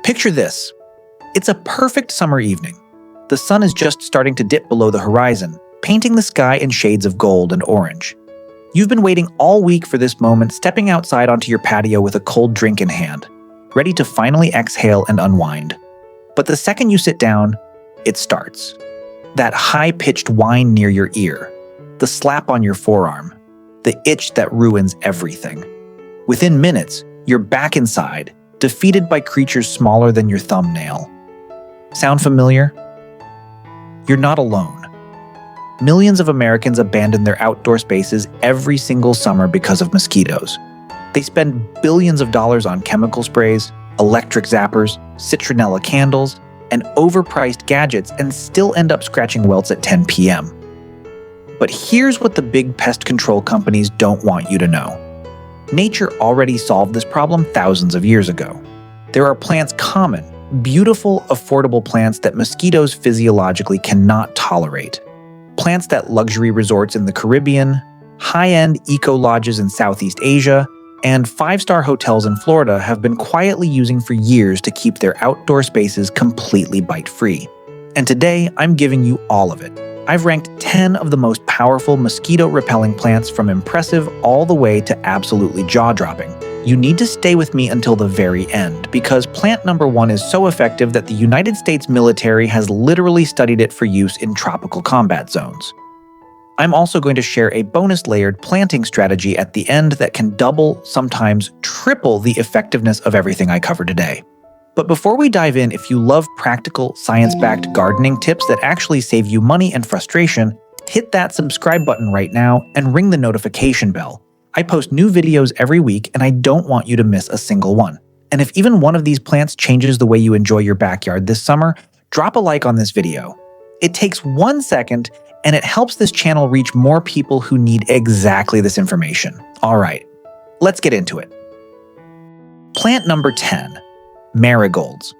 Picture this. It's a perfect summer evening. The sun is just starting to dip below the horizon, painting the sky in shades of gold and orange. You've been waiting all week for this moment, stepping outside onto your patio with a cold drink in hand, ready to finally exhale and unwind. But the second you sit down, it starts. That high-pitched whine near your ear, the slap on your forearm, the itch that ruins everything. Within minutes, you're back inside, defeated by creatures smaller than your thumbnail. Sound familiar? You're not alone. Millions of Americans abandon their outdoor spaces every single summer because of mosquitoes. They spend billions of dollars on chemical sprays, electric zappers, citronella candles, and overpriced gadgets and still end up scratching welts at 10 p.m. But here's what the big pest control companies don't want you to know. Nature already solved this problem thousands of years ago. There are plants common, beautiful, affordable plants that mosquitoes physiologically cannot tolerate. Plants that luxury resorts in the Caribbean, high-end eco-lodges in Southeast Asia, and five-star hotels in Florida have been quietly using for years to keep their outdoor spaces completely bite-free. And today, I'm giving you all of it. I've ranked 10 of the most powerful mosquito-repelling plants from impressive all the way to absolutely jaw-dropping. You need to stay with me until the very end, because plant number 1 is so effective that the United States military has literally studied it for use in tropical combat zones. I'm also going to share a bonus layered planting strategy at the end that can double, sometimes triple the effectiveness of everything I cover today. But before we dive in, if you love practical, science-backed gardening tips that actually save you money and frustration, hit that subscribe button right now and ring the notification bell. I post new videos every week and I don't want you to miss a single one. And if even one of these plants changes the way you enjoy your backyard this summer, drop a like on this video. It takes 1 second and it helps this channel reach more people who need exactly this information. All right, let's get into it. Plant number 10. Marigolds.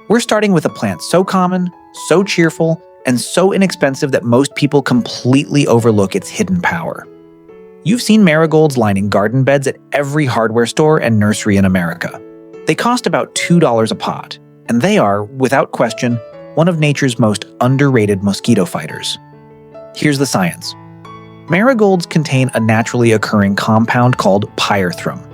We're starting with a plant so common, so cheerful, and so inexpensive that most people completely overlook its hidden power. You've seen marigolds lining garden beds at every hardware store and nursery in America. They cost about $2 a pot, and they are, without question, one of nature's most underrated mosquito fighters. Here's the science. Marigolds contain a naturally occurring compound called pyrethrum.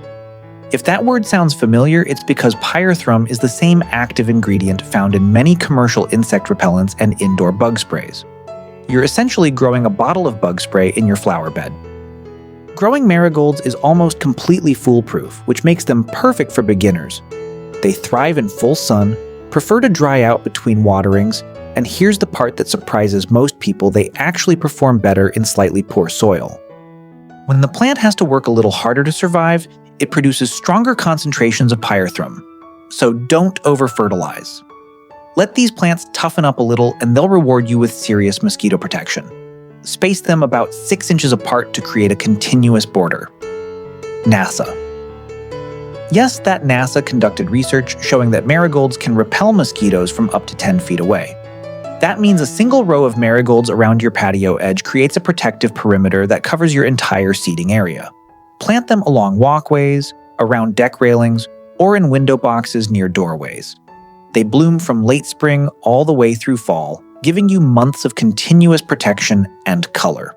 If that word sounds familiar, it's because pyrethrum is the same active ingredient found in many commercial insect repellents and indoor bug sprays. You're essentially growing a bottle of bug spray in your flower bed. Growing marigolds is almost completely foolproof, which makes them perfect for beginners. They thrive in full sun, prefer to dry out between waterings, and here's the part that surprises most people: they actually perform better in slightly poor soil. When the plant has to work a little harder to survive, it produces stronger concentrations of pyrethrum. So don't over-fertilize. Let these plants toughen up a little and they'll reward you with serious mosquito protection. Space them about 6 inches apart to create a continuous border. NASA. Yes, that NASA conducted research showing that marigolds can repel mosquitoes from up to 10 feet away. That means a single row of marigolds around your patio edge creates a protective perimeter that covers your entire seating area. Plant them along walkways, around deck railings, or in window boxes near doorways. They bloom from late spring all the way through fall, giving you months of continuous protection and color.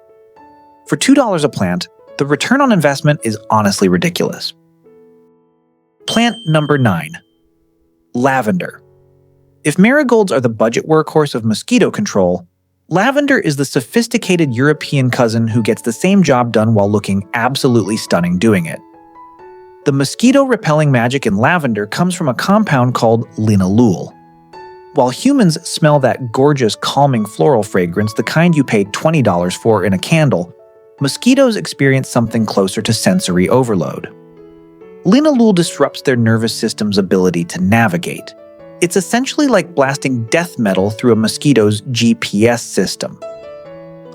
For $2 a plant, the return on investment is honestly ridiculous. Plant number 9. Lavender. If marigolds are the budget workhorse of mosquito control, lavender is the sophisticated European cousin who gets the same job done while looking absolutely stunning doing it. The mosquito-repelling magic in lavender comes from a compound called linalool. While humans smell that gorgeous, calming floral fragrance, the kind you pay $20 for in a candle, mosquitoes experience something closer to sensory overload. Linalool disrupts their nervous system's ability to navigate. It's essentially like blasting death metal through a mosquito's GPS system.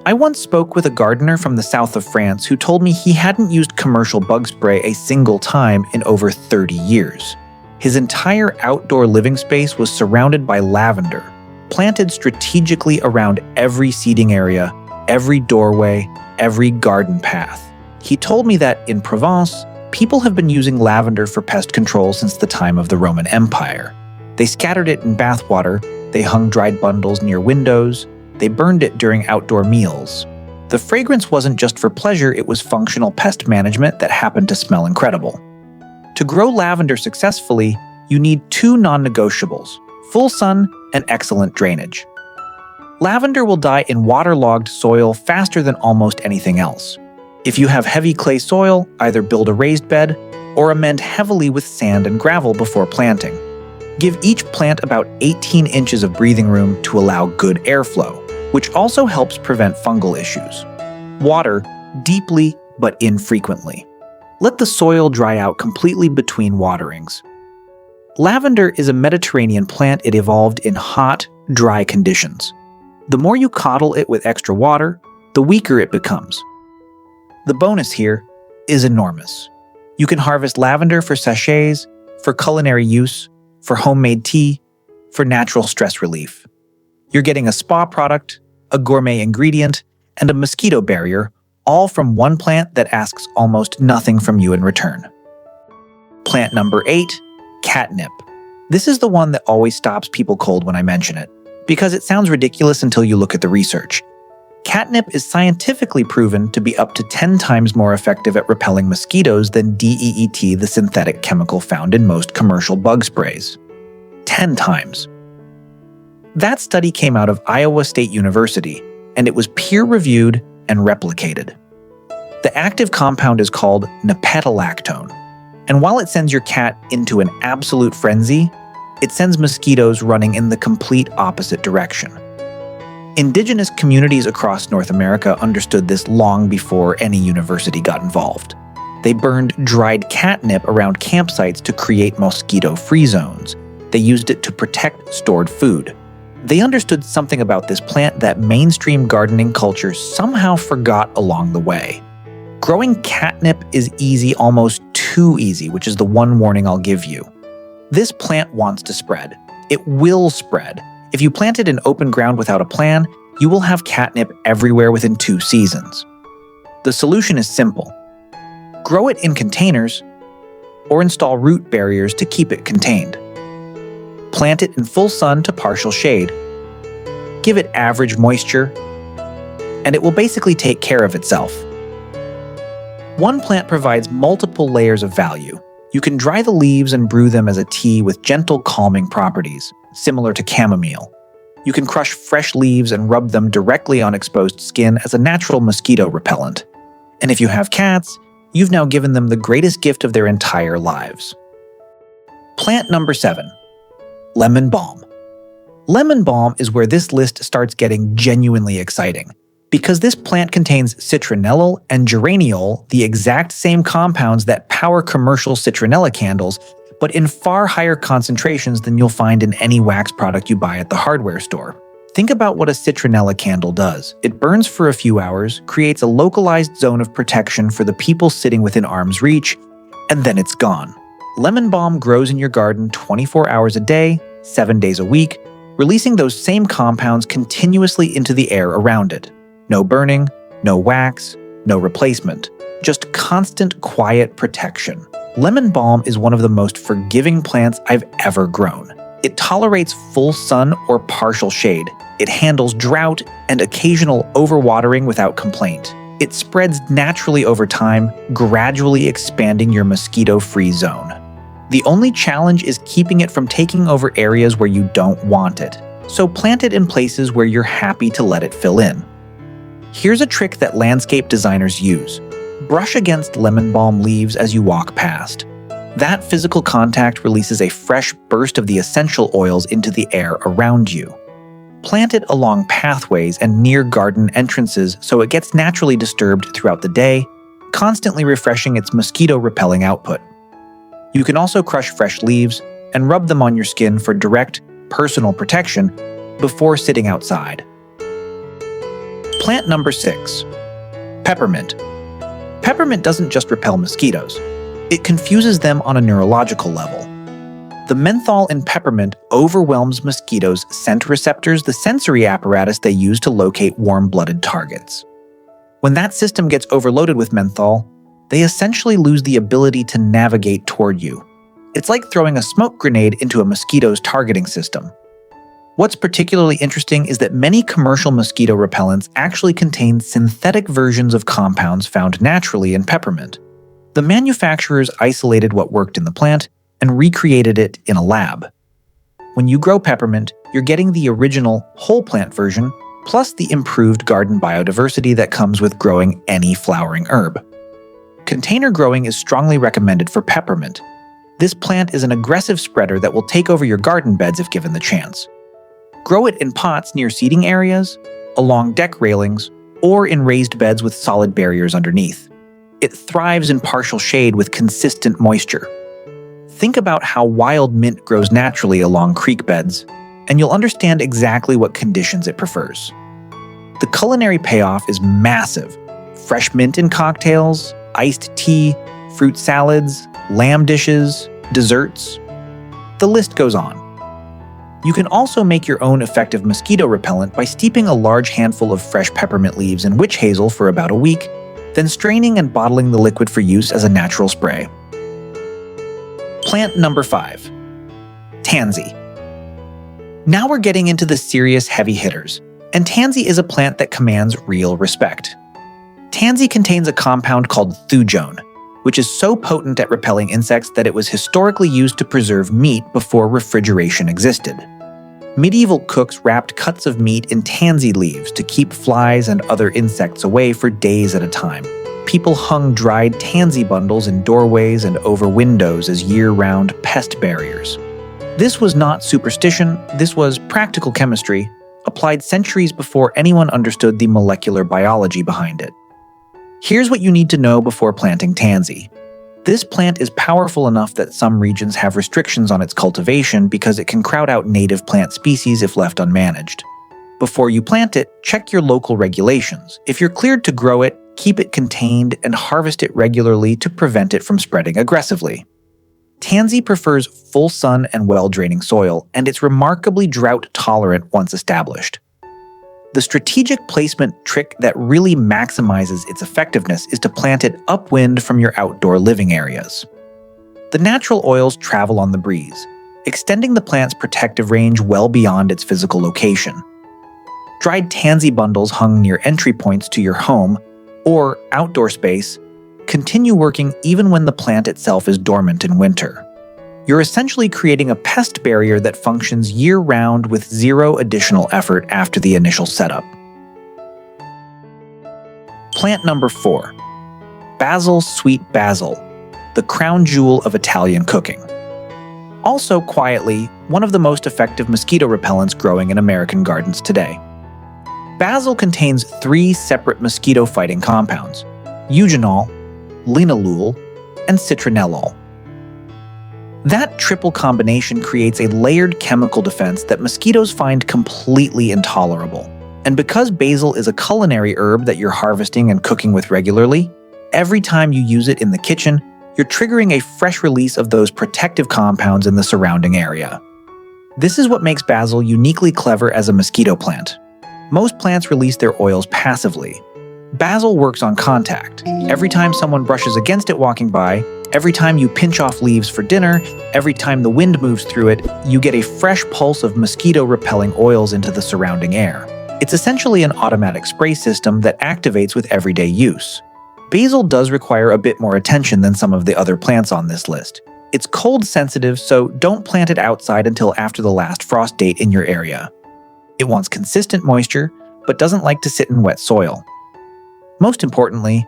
I once spoke with a gardener from the south of France who told me he hadn't used commercial bug spray a single time in over 30 years. His entire outdoor living space was surrounded by lavender, planted strategically around every seating area, every doorway, every garden path. He told me that in Provence, people have been using lavender for pest control since the time of the Roman Empire. They scattered it in bathwater, they hung dried bundles near windows, they burned it during outdoor meals. The fragrance wasn't just for pleasure, it was functional pest management that happened to smell incredible. To grow lavender successfully, you need two non-negotiables: full sun and excellent drainage. Lavender will die in waterlogged soil faster than almost anything else. If you have heavy clay soil, either build a raised bed or amend heavily with sand and gravel before planting. Give each plant about 18 inches of breathing room to allow good airflow, which also helps prevent fungal issues. Water deeply but infrequently. Let the soil dry out completely between waterings. Lavender is a Mediterranean plant. It evolved in hot, dry conditions. The more you coddle it with extra water, the weaker it becomes. The bonus here is enormous. You can harvest lavender for sachets, for culinary use, for homemade tea, for natural stress relief. You're getting a spa product, a gourmet ingredient, and a mosquito barrier, all from one plant that asks almost nothing from you in return. Plant number 8, catnip. This is the one that always stops people cold when I mention it, because it sounds ridiculous until you look at the research. Catnip is scientifically proven to be up to 10 times more effective at repelling mosquitoes than DEET, the synthetic chemical found in most commercial bug sprays. 10 times. That study came out of Iowa State University, and it was peer-reviewed and replicated. The active compound is called nepetalactone, and while it sends your cat into an absolute frenzy, it sends mosquitoes running in the complete opposite direction. Indigenous communities across North America understood this long before any university got involved. They burned dried catnip around campsites to create mosquito-free zones. They used it to protect stored food. They understood something about this plant that mainstream gardening culture somehow forgot along the way. Growing catnip is easy, almost too easy, which is the one warning I'll give you. This plant wants to spread. It will spread. If you plant it in open ground without a plan, you will have catnip everywhere within 2 seasons. The solution is simple. Grow it in containers or install root barriers to keep it contained. Plant it in full sun to partial shade. Give it average moisture, and it will basically take care of itself. One plant provides multiple layers of value. You can dry the leaves and brew them as a tea with gentle calming properties, similar to chamomile. You can crush fresh leaves and rub them directly on exposed skin as a natural mosquito repellent. And if you have cats, you've now given them the greatest gift of their entire lives. Plant number 7. Lemon balm. Lemon balm is where this list starts getting genuinely exciting, because this plant contains citronellol and geraniol, the exact same compounds that power commercial citronella candles, but in far higher concentrations than you'll find in any wax product you buy at the hardware store. Think about what a citronella candle does. It burns for a few hours, creates a localized zone of protection for the people sitting within arm's reach, and then it's gone. Lemon balm grows in your garden 24 hours a day, 7 days a week, releasing those same compounds continuously into the air around it. No burning, no wax, no replacement. Just constant, quiet protection. Lemon balm is one of the most forgiving plants I've ever grown. It tolerates full sun or partial shade. It handles drought and occasional overwatering without complaint. It spreads naturally over time, gradually expanding your mosquito-free zone. The only challenge is keeping it from taking over areas where you don't want it. So plant it in places where you're happy to let it fill in. Here's a trick that landscape designers use. Brush against lemon balm leaves as you walk past. That physical contact releases a fresh burst of the essential oils into the air around you. Plant it along pathways and near garden entrances so it gets naturally disturbed throughout the day, constantly refreshing its mosquito-repelling output. You can also crush fresh leaves and rub them on your skin for direct, personal protection before sitting outside. Plant number 6. Peppermint. Peppermint doesn't just repel mosquitoes. It confuses them on a neurological level. The menthol in peppermint overwhelms mosquitoes' scent receptors, the sensory apparatus they use to locate warm-blooded targets. When that system gets overloaded with menthol, they essentially lose the ability to navigate toward you. It's like throwing a smoke grenade into a mosquito's targeting system. What's particularly interesting is that many commercial mosquito repellents actually contain synthetic versions of compounds found naturally in peppermint. The manufacturers isolated what worked in the plant and recreated it in a lab. When you grow peppermint, you're getting the original whole plant version, plus the improved garden biodiversity that comes with growing any flowering herb. Container growing is strongly recommended for peppermint. This plant is an aggressive spreader that will take over your garden beds if given the chance. Grow it in pots near seating areas, along deck railings, or in raised beds with solid barriers underneath. It thrives in partial shade with consistent moisture. Think about how wild mint grows naturally along creek beds, and you'll understand exactly what conditions it prefers. The culinary payoff is massive. Fresh mint in cocktails, iced tea, fruit salads, lamb dishes, desserts. The list goes on. You can also make your own effective mosquito repellent by steeping a large handful of fresh peppermint leaves in witch hazel for about a week, then straining and bottling the liquid for use as a natural spray. Plant number 5. Tansy. Now we're getting into the serious heavy hitters, and tansy is a plant that commands real respect. Tansy contains a compound called thujone, which is so potent at repelling insects that it was historically used to preserve meat before refrigeration existed. Medieval cooks wrapped cuts of meat in tansy leaves to keep flies and other insects away for days at a time. People hung dried tansy bundles in doorways and over windows as year-round pest barriers. This was not superstition, this was practical chemistry, applied centuries before anyone understood the molecular biology behind it. Here's what you need to know before planting tansy. This plant is powerful enough that some regions have restrictions on its cultivation because it can crowd out native plant species if left unmanaged. Before you plant it, check your local regulations. If you're cleared to grow it, keep it contained and harvest it regularly to prevent it from spreading aggressively. Tansy prefers full sun and well-draining soil, and it's remarkably drought-tolerant once established. The strategic placement trick that really maximizes its effectiveness is to plant it upwind from your outdoor living areas. The natural oils travel on the breeze, extending the plant's protective range well beyond its physical location. Dried tansy bundles hung near entry points to your home or outdoor space continue working even when the plant itself is dormant in winter. You're essentially creating a pest barrier that functions year-round with zero additional effort after the initial setup. Plant number 4. Basil sweet basil, the crown jewel of Italian cooking. Also quietly, one of the most effective mosquito repellents growing in American gardens today. Basil contains 3 separate mosquito-fighting compounds: eugenol, linalool, and citronellol. That triple combination creates a layered chemical defense that mosquitoes find completely intolerable. And because basil is a culinary herb that you're harvesting and cooking with regularly, every time you use it in the kitchen, you're triggering a fresh release of those protective compounds in the surrounding area. This is what makes basil uniquely clever as a mosquito plant. Most plants release their oils passively. Basil works on contact. Every time someone brushes against it walking by, every time you pinch off leaves for dinner, every time the wind moves through it, you get a fresh pulse of mosquito-repelling oils into the surrounding air. It's essentially an automatic spray system that activates with everyday use. Basil does require a bit more attention than some of the other plants on this list. It's cold sensitive, so don't plant it outside until after the last frost date in your area. It wants consistent moisture, but doesn't like to sit in wet soil. Most importantly,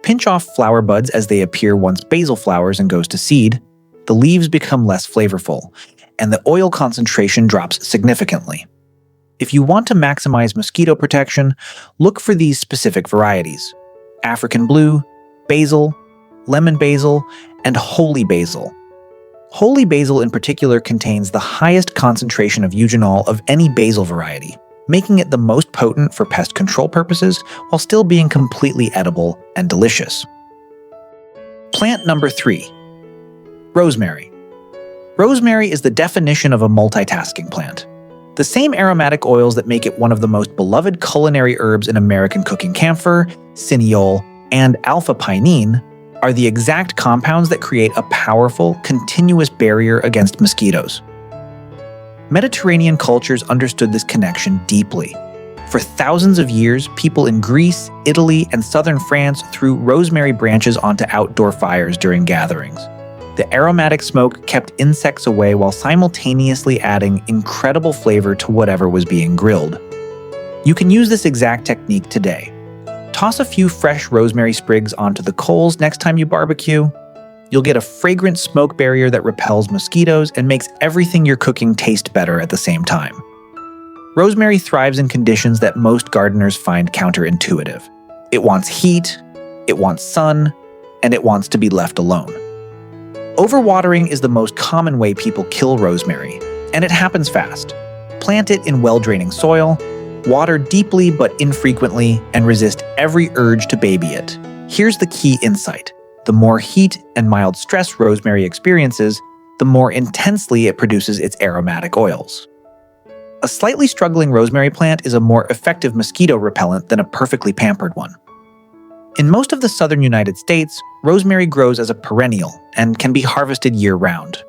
pinch off flower buds as they appear once basil flowers and goes to seed. The leaves become less flavorful, and the oil concentration drops significantly. If you want to maximize mosquito protection, look for these specific varieties: African blue, basil, lemon basil, and holy basil. Holy basil in particular contains the highest concentration of eugenol of any basil variety, making it the most potent for pest control purposes while still being completely edible and delicious. Plant number 3. Rosemary. Rosemary is the definition of a multitasking plant. The same aromatic oils that make it one of the most beloved culinary herbs in American cooking: camphor, cineole, and alpha-pinene are the exact compounds that create a powerful, continuous barrier against mosquitoes. Mediterranean cultures understood this connection deeply. For thousands of years, people in Greece, Italy, and southern France threw rosemary branches onto outdoor fires during gatherings. The aromatic smoke kept insects away while simultaneously adding incredible flavor to whatever was being grilled. You can use this exact technique today. Toss a few fresh rosemary sprigs onto the coals next time you barbecue. You'll get a fragrant smoke barrier that repels mosquitoes and makes everything you're cooking taste better at the same time. Rosemary thrives in conditions that most gardeners find counterintuitive. It wants heat, it wants sun, and it wants to be left alone. Overwatering is the most common way people kill rosemary, and it happens fast. Plant it in well-draining soil, water deeply but infrequently, and resist every urge to baby it. Here's the key insight. The more heat and mild stress rosemary experiences, the more intensely it produces its aromatic oils. A slightly struggling rosemary plant is a more effective mosquito repellent than a perfectly pampered one. In most of the southern United States, rosemary grows as a perennial and can be harvested year-round.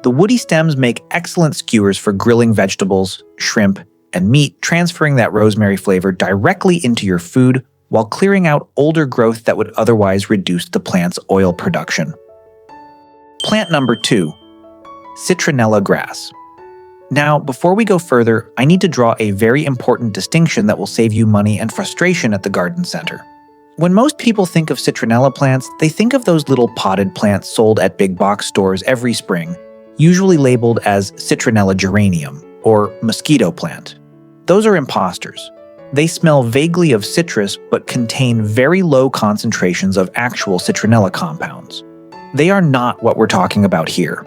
The woody stems make excellent skewers for grilling vegetables, shrimp, and meat, transferring that rosemary flavor directly into your food while clearing out older growth that would otherwise reduce the plant's oil production. Plant number 2, citronella grass. Now, before we go further, I need to draw a very important distinction that will save you money and frustration at the garden center. When most people think of citronella plants, they think of those little potted plants sold at big box stores every spring, usually labeled as citronella geranium or mosquito plant. Those are imposters. They smell vaguely of citrus but contain very low concentrations of actual citronella compounds. They are not what we're talking about here.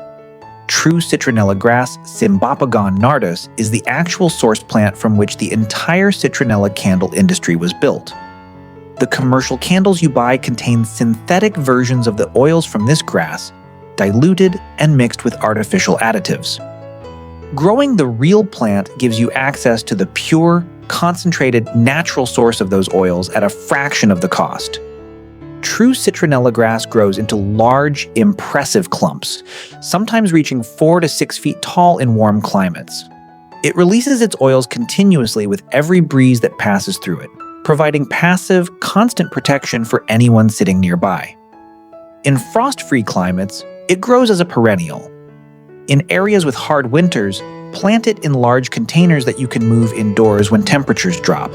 True citronella grass, Cymbopogon nardus, is the actual source plant from which the entire citronella candle industry was built. The commercial candles you buy contain synthetic versions of the oils from this grass, diluted and mixed with artificial additives. Growing the real plant gives you access to the pure, concentrated, natural source of those oils at a fraction of the cost. True citronella grass grows into large, impressive clumps, sometimes reaching 4 to 6 feet tall in warm climates. It releases its oils continuously with every breeze that passes through it, providing passive, constant protection for anyone sitting nearby. In frost-free climates, it grows as a perennial. In areas with hard winters, plant it in large containers that you can move indoors when temperatures drop.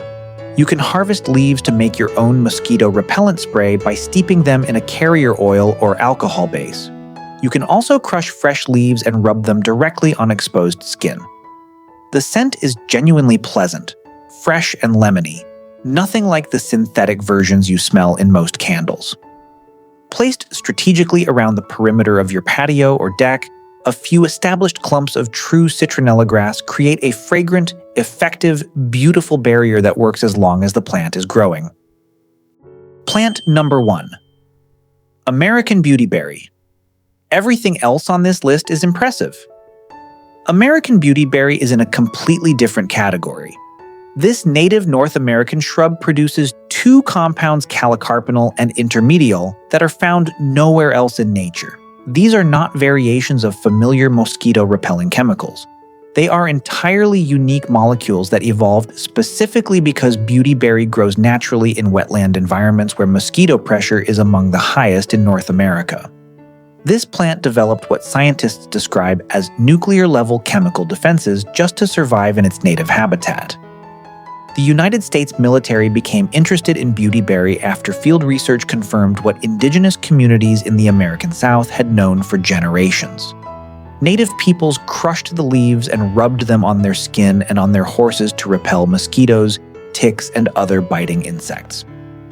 You can harvest leaves to make your own mosquito repellent spray by steeping them in a carrier oil or alcohol base. You can also crush fresh leaves and rub them directly on exposed skin. The scent is genuinely pleasant, fresh and lemony, nothing like the synthetic versions you smell in most candles. Placed strategically around the perimeter of your patio or deck, a few established clumps of true citronella grass create a fragrant, effective, beautiful barrier that works as long as the plant is growing. Plant number 1. American beautyberry. Everything else on this list is impressive. American beautyberry is in a completely different category. This native North American shrub produces 2 compounds, calicarpinol and intermediol, that are found nowhere else in nature. These are not variations of familiar mosquito-repelling chemicals. They are entirely unique molecules that evolved specifically because beautyberry grows naturally in wetland environments where mosquito pressure is among the highest in North America. This plant developed what scientists describe as nuclear-level chemical defenses just to survive in its native habitat. The United States military became interested in beautyberry after field research confirmed what indigenous communities in the American South had known for generations. Native peoples crushed the leaves and rubbed them on their skin and on their horses to repel mosquitoes, ticks, and other biting insects.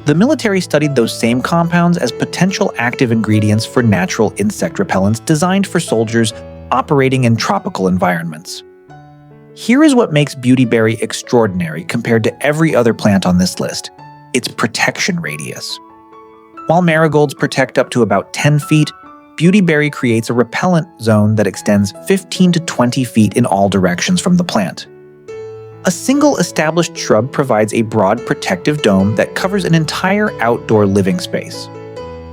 The military studied those same compounds as potential active ingredients for natural insect repellents designed for soldiers operating in tropical environments. Here is what makes beautyberry extraordinary compared to every other plant on this list: its protection radius. While marigolds protect up to about 10 feet, beautyberry creates a repellent zone that extends 15 to 20 feet in all directions from the plant. A single established shrub provides a broad protective dome that covers an entire outdoor living space.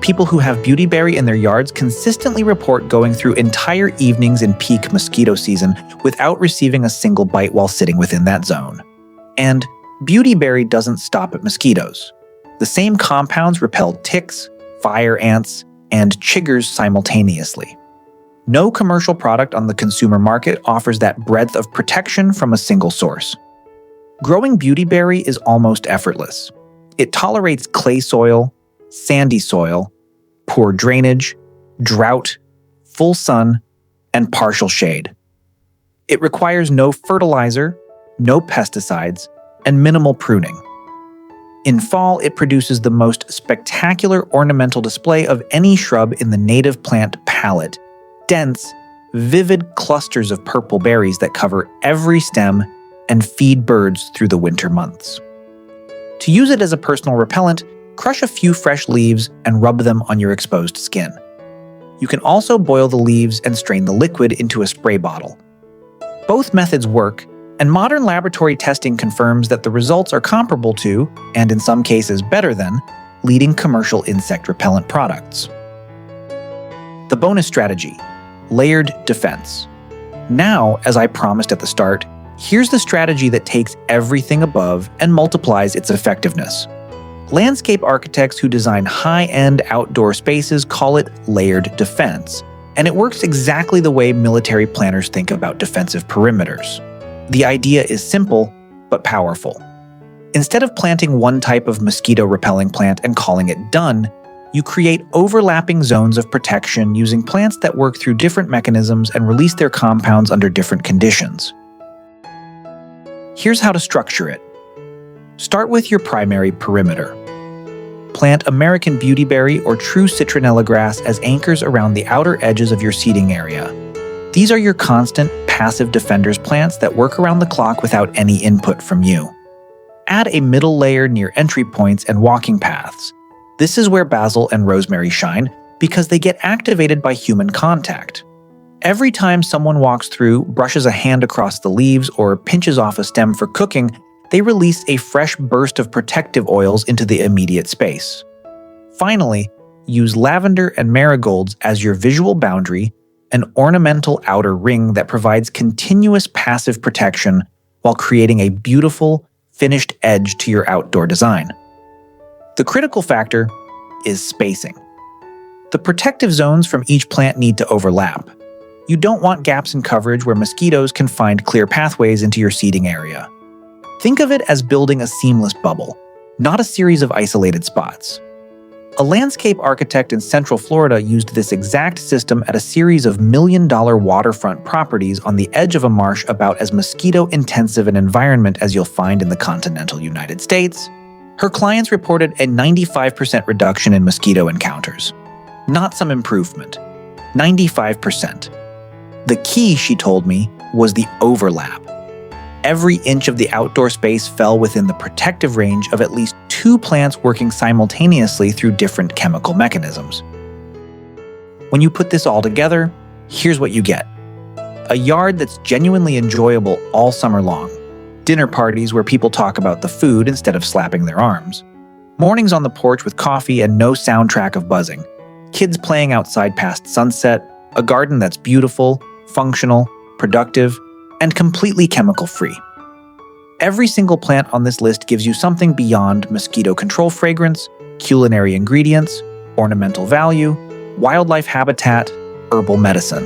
People who have beautyberry in their yards consistently report going through entire evenings in peak mosquito season without receiving a single bite while sitting within that zone. And beautyberry doesn't stop at mosquitoes. The same compounds repel ticks, fire ants, and chiggers simultaneously. No commercial product on the consumer market offers that breadth of protection from a single source. Growing beautyberry is almost effortless. It tolerates clay soil, sandy soil, poor drainage, drought, full sun, and partial shade. It requires no fertilizer, no pesticides, and minimal pruning. In fall, it produces the most spectacular ornamental display of any shrub in the native plant palette. Dense, vivid clusters of purple berries that cover every stem and feed birds through the winter months. To use it as a personal repellent, crush a few fresh leaves and rub them on your exposed skin. You can also boil the leaves and strain the liquid into a spray bottle. Both methods work, and modern laboratory testing confirms that the results are comparable to, and in some cases better than, leading commercial insect repellent products. The bonus strategy: layered defense. Now, as I promised at the start, here's the strategy that takes everything above and multiplies its effectiveness. Landscape architects who design high-end outdoor spaces call it layered defense, and it works exactly the way military planners think about defensive perimeters. The idea is simple, but powerful. Instead of planting one type of mosquito-repelling plant and calling it done, you create overlapping zones of protection using plants that work through different mechanisms and release their compounds under different conditions. Here's how to structure it. Start with your primary perimeter. Plant American beautyberry or true citronella grass as anchors around the outer edges of your seating area. These are your constant, passive defenders plants that work around the clock without any input from you. Add a middle layer near entry points and walking paths. This is where basil and rosemary shine because they get activated by human contact. Every time someone walks through, brushes a hand across the leaves, or pinches off a stem for cooking, they release a fresh burst of protective oils into the immediate space. Finally, use lavender and marigolds as your visual boundary, an ornamental outer ring that provides continuous passive protection while creating a beautiful, finished edge to your outdoor design. The critical factor is spacing. The protective zones from each plant need to overlap. You don't want gaps in coverage where mosquitoes can find clear pathways into your seating area. Think of it as building a seamless bubble, not a series of isolated spots. A landscape architect in Central Florida used this exact system at a series of million-dollar waterfront properties on the edge of a marsh about as mosquito-intensive an environment as you'll find in the continental United States. Her clients reported a 95% reduction in mosquito encounters. Not some improvement. 95%. The key, she told me, was the overlap. Every inch of the outdoor space fell within the protective range of at least 2 plants working simultaneously through different chemical mechanisms. When you put this all together, here's what you get. A yard that's genuinely enjoyable all summer long. Dinner parties where people talk about the food instead of slapping their arms. Mornings on the porch with coffee and no soundtrack of buzzing. Kids playing outside past sunset. A garden that's beautiful, functional, productive, and completely chemical-free. Every single plant on this list gives you something beyond mosquito control fragrance, culinary ingredients, ornamental value, wildlife habitat, herbal medicine.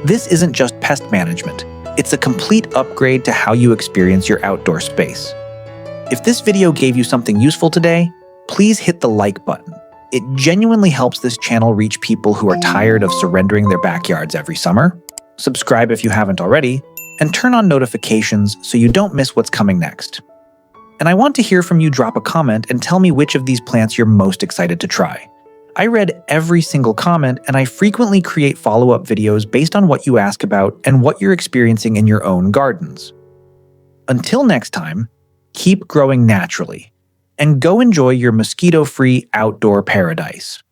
This isn't just pest management. It's a complete upgrade to how you experience your outdoor space. If this video gave you something useful today, please hit the like button. It genuinely helps this channel reach people who are tired of surrendering their backyards every summer. Subscribe if you haven't already, and turn on notifications so you don't miss what's coming next. And I want to hear from you. Drop a comment and tell me which of these plants you're most excited to try. I read every single comment, and I frequently create follow-up videos based on what you ask about and what you're experiencing in your own gardens. Until next time, keep growing naturally, and go enjoy your mosquito-free outdoor paradise.